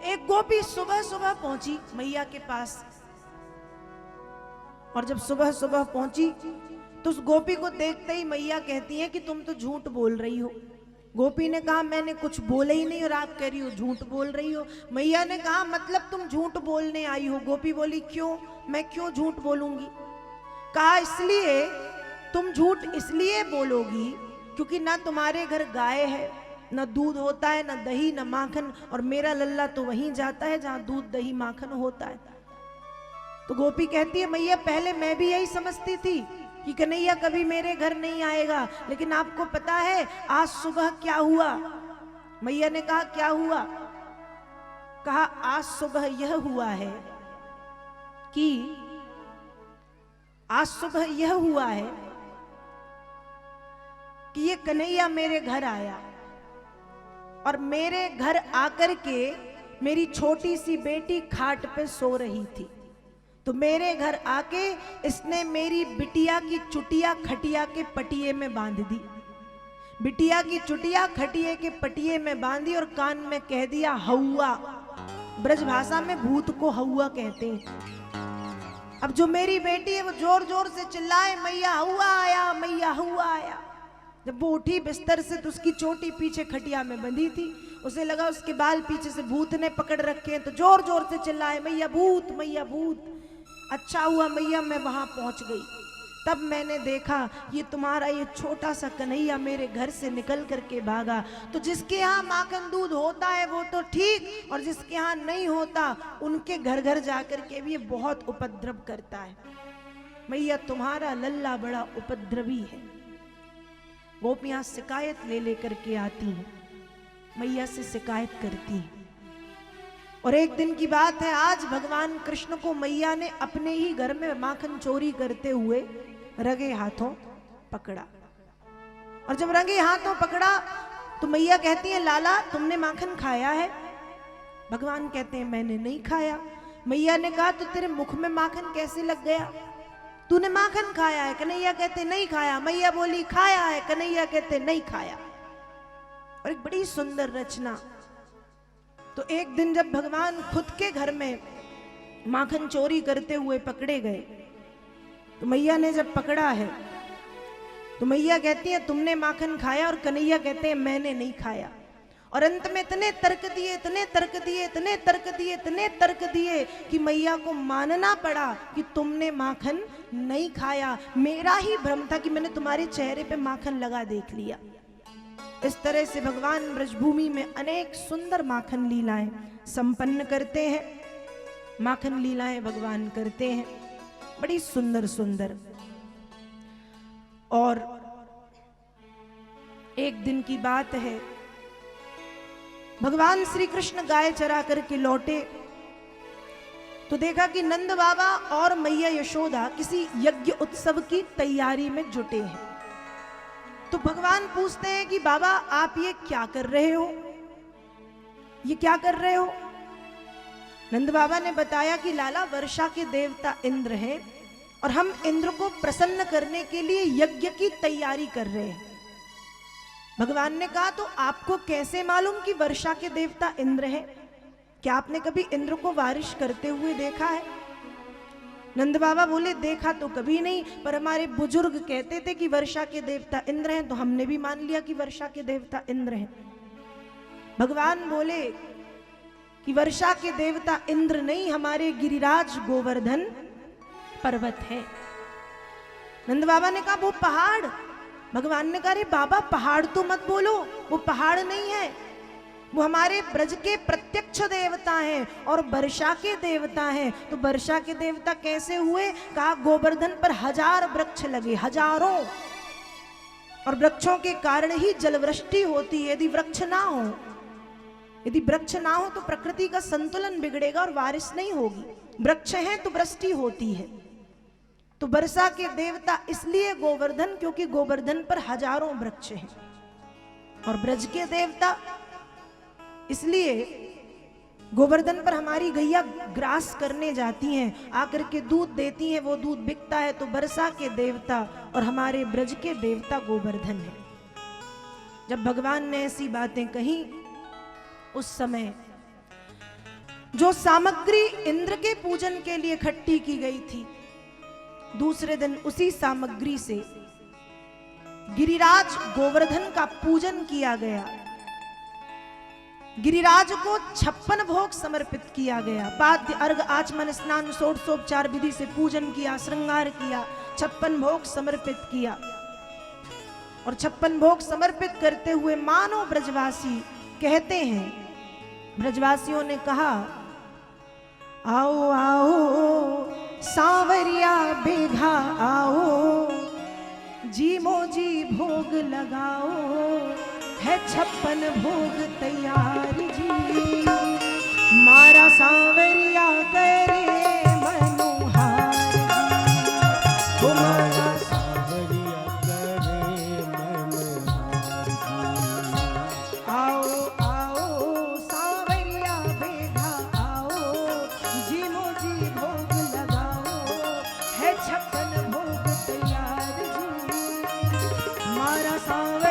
एक गोपी सुबह सुबह पहुंची मैया के पास, और जब सुबह सुबह पहुंची तो उस गोपी को देखते ही मैया कहती है कि तुम तो झूठ बोल रही हो। गोपी ने कहा मैंने कुछ बोला ही नहीं और आप कह रही हो झूठ बोल रही हो। मैया ने कहा मतलब तुम झूठ बोलने आई हो। गोपी बोली क्यों, मैं क्यों झूठ बोलूंगी। कहा इसलिए, तुम झूठ इसलिए बोलोगी क्योंकि ना तुम्हारे घर गाय है, ना दूध होता है, ना दही, ना माखन, और मेरा लल्ला तो वहीं जाता है जहां दूध दही माखन होता है। तो गोपी कहती है मैया पहले मैं भी यही समझती थी कि कन्हैया कभी मेरे घर नहीं आएगा, लेकिन आपको पता है आज सुबह क्या हुआ। मैया ने कहा क्या हुआ। कहा आज सुबह यह हुआ है कि आज सुबह यह हुआ है कि ये कन्हैया मेरे घर आया और मेरे घर आकर के मेरी छोटी सी बेटी खाट पे सो रही थी, तो मेरे घर आके इसने मेरी बिटिया की चुटिया खटिया के पटिये में बांध दी। बिटिया की चुटिया खटिये के पटिये में बांधी और कान में कह दिया हौआ। ब्रज भाषा में भूत को हौआ कहते हैं। अब जो मेरी बेटी है वो जोर जोर से चिल्लाए मैया हौआ आया, मैया हौआ आया। जब वो उठी बिस्तर से तो उसकी चोटी पीछे खटिया में बंधी थी, उसे लगा उसके बाल पीछे से भूत ने पकड़ रखे हैं, तो जोर जोर से चिल्लाए मैया भूत, मैया भूत। अच्छा हुआ मैया मैं वहां पहुंच गई, तब मैंने देखा ये तुम्हारा ये छोटा सा कन्हैया मेरे घर से निकल करके भागा। तो जिसके यहाँ माखन दूध होता है वो तो ठीक, और जिसके यहाँ नहीं होता उनके घर घर जाकर के भी ये बहुत उपद्रव करता है। मैया तुम्हारा लल्ला बड़ा उपद्रवी है। गोपियां शिकायत ले लेकर के आती हैं, मैया से शिकायत करती हैं। और एक दिन की बात है, आज भगवान कृष्ण को मैया ने अपने ही घर में माखन चोरी करते हुए रंगे हाथों पकड़ा। और जब रंगे हाथों पकड़ा तो मैया कहती है लाला तुमने माखन खाया है। भगवान कहते हैं मैंने नहीं खाया। मैया ने कहा तो तेरे मुख में माखन कैसे लग गया, तूने माखन खाया है। कन्हैया कहते नहीं खाया। मैया बोली खाया है। कन्हैया कहते नहीं खाया। और एक बड़ी सुंदर रचना। तो एक दिन जब भगवान खुद के घर में माखन चोरी करते हुए पकड़े गए, तो मैया ने जब पकड़ा है तो मैया कहती है तुमने माखन खाया, और कन्हैया कहते हैं मैंने नहीं खाया। और अंत में इतने तर्क दिए, इतने तर्क दिए, इतने तर्क दिए, इतने तर्क दिए कि मैया को मानना पड़ा कि तुमने माखन नहीं खाया, मेरा ही भ्रम था कि मैंने तुम्हारे चेहरे पे माखन लगा देख लिया। इस तरह से भगवान ब्रजभूमि में अनेक सुंदर माखन लीलाएं संपन्न करते हैं। माखन लीलाएं भगवान करते हैं बड़ी सुंदर सुंदर। और एक दिन की बात है, भगवान श्री कृष्ण गाय चरा करके लौटे तो देखा कि नंद बाबा और मैया यशोदा किसी यज्ञ उत्सव की तैयारी में जुटे हैं। तो भगवान पूछते हैं कि बाबा आप ये क्या कर रहे हो, ये क्या कर रहे हो। नंद बाबा ने बताया कि लाला वर्षा के देवता इंद्र हैं और हम इंद्र को प्रसन्न करने के लिए यज्ञ की तैयारी कर रहे हैं। भगवान ने कहा तो आपको कैसे मालूम कि वर्षा के देवता इंद्र हैं, क्या आपने कभी इंद्र को बारिश करते हुए देखा है। नंद बाबा बोले देखा तो कभी नहीं, पर हमारे बुजुर्ग कहते थे कि वर्षा के देवता इंद्र हैं, तो हमने भी मान लिया कि वर्षा के देवता इंद्र हैं। भगवान बोले कि वर्षा के देवता इंद्र नहीं, हमारे गिरिराज गोवर्धन पर्वत है। नंद बाबा ने कहा वो पहाड़। भगवान ने कहा अरे बाबा पहाड़ तो मत बोलो, वो पहाड़ नहीं है, वो हमारे ब्रज के प्रत्यक्ष देवता हैं और वर्षा के देवता हैं। तो वर्षा के देवता कैसे हुए, कहा गोवर्धन पर 1000 वृक्ष लगे, हजारों, और वृक्षों के कारण ही जलवृष्टि होती है। यदि वृक्ष ना हो, यदि वृक्ष ना हो तो प्रकृति का संतुलन बिगड़ेगा और बारिश नहीं होगी। वृक्ष हैं तो वृष्टि होती है। तो वर्षा के देवता इसलिए गोवर्धन क्योंकि गोवर्धन पर हजारों वृक्ष हैं, और ब्रज के देवता इसलिए गोवर्धन पर हमारी गैया ग्रास करने जाती हैं, आकर के दूध देती हैं, वो दूध बिकता है। तो वर्षा के देवता और हमारे ब्रज के देवता गोवर्धन है। जब भगवान ने ऐसी बातें कही उस समय जो सामग्री इंद्र के पूजन के लिए इकट्ठी की गई थी, दूसरे दिन उसी सामग्री से गिरिराज गोवर्धन का पूजन किया गया। गिरिराज को 56 भोग समर्पित किया गया। पाद्य अर्घ आचमन स्नान षोडशोपचार विधि से पूजन किया, श्रृंगार किया, 56 भोग समर्पित किया। और 56 भोग समर्पित करते हुए मानो ब्रजवासी कहते हैं, ब्रजवासियों ने कहा, आओ आओ सांवरिया बेघा आओ, जी मोजी भोग लगाओ, है 56 भोग तैयार जी, मारा सांवरिया करे मनोहार जी, ओ मारा सांवरिया करे मनोहार जी। आओ आओ सांवरिया बेघा आओ, जी मोजी भोग लगाओ, है 56 भोग तैयार जी, मारा सांवरिया